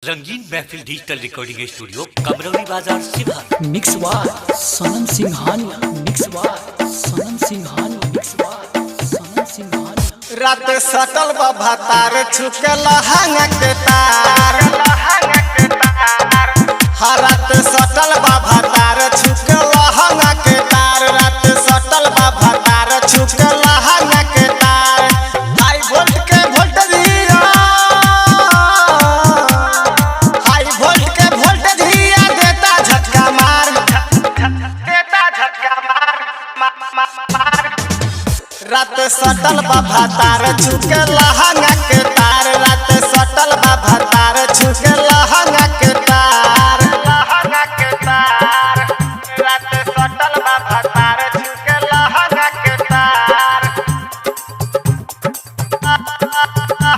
रंगीन महफिल digital recording studio Kamrauli बाजार शिवहर। मिक्स वार सनम सिंघानिया, मिक्स वार सनम सिंघानिया, मिक्स वार सनम सिंघानिया। रात सटल बाबा तार छुकल हंग के तार, रात सटल बाबा तार छुकल हंग के तार, रात सटल बाबा तार छुकल हंग के तार। हाई वोल्ट के वोल्टेज हिया, हाई वोल्ट के वोल्टेज हिया देता झटका मार, देता झटका मार। रात सटल बाबा तार छुकल हंग के तार, रात सटल बाबा तार छुकल हंग के तार, हंग के तार। रात सटल बाबा तार छुकल हंग के तार,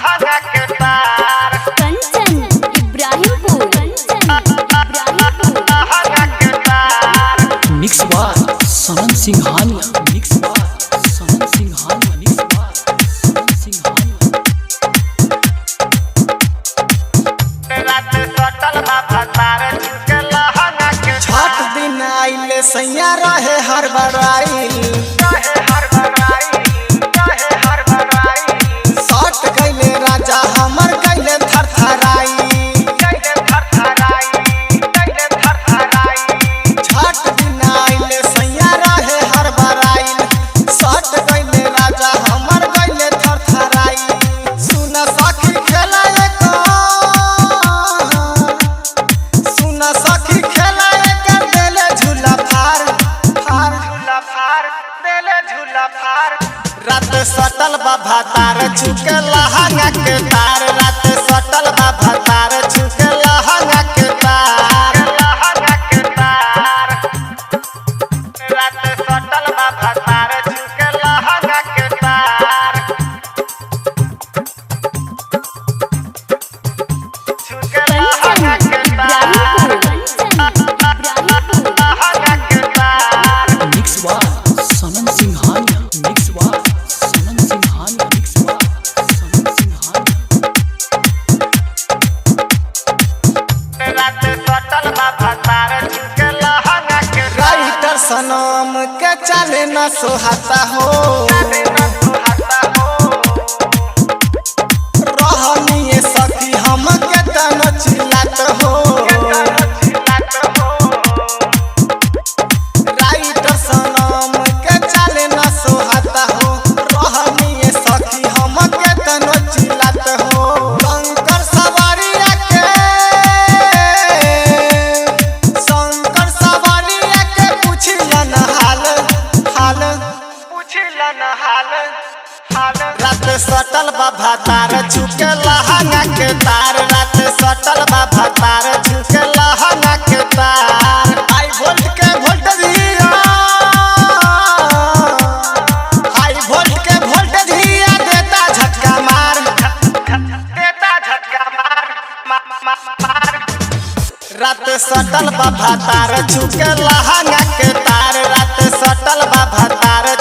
हंग के तार। कंचन इब्राहिमपुर, कंचन इब्राहिमपुर। हंग के तार। मिक्स वार सनम सिंघानिया, मिक्स वार सनम सिंघानिया, मिक्स वार सनम सिंघानिया। रात सटल बाबा तार छुकल हंग के। छठ दिन आइले सैया रहे हर बराइल, सट गइले राजा हमर गइले थरथराई, छठ दिन आइले सैया रहे हर बराइल, सट गइले राजा हमर गइले थरथराई। सुन सखी खेला सुन सखी खेला एकर देले झूला फार, फार झूला फार, देले झूला फार। रात सटल बाबा तार छुकल हंग के तार, रात सटल बाबा तार छुकल हंग के तार, हंग के तार। रात सटल बाबा तार छुकल हंग के तार, छुकल हंग के तार, हंग के तार। मिक्स वार सनम सिंघानिया, मिक्स वार सनम सिंघानिया, मिक्स वार सनम सिंघानिया। रात सटल बाबा तार छुकल हंग के। राइटर सनम के चले न सोहाता हो, रहनिए सखी हम के तन चिल्लात हो, राइटर सनम के चले न सोहाता हो, रहनिए सखी हम के तन चिल्लात हो। शंकर सवारिया के, शंकर सवारिया के पूछलन हाल, हाल पूछलन हाल, हाल। रात सटल बाबा तार छुकल हंग के तार, रात सटल बाबा तार छुकल हंग के तार। हाई वोल्ट के वोल्टेज हिया, हाई वोल्ट के वोल्टेज हिया देता झटका मार, देता झटका मार। रात सटल बाबा तार छुकल हंग के तार, रात सटल बाबा तार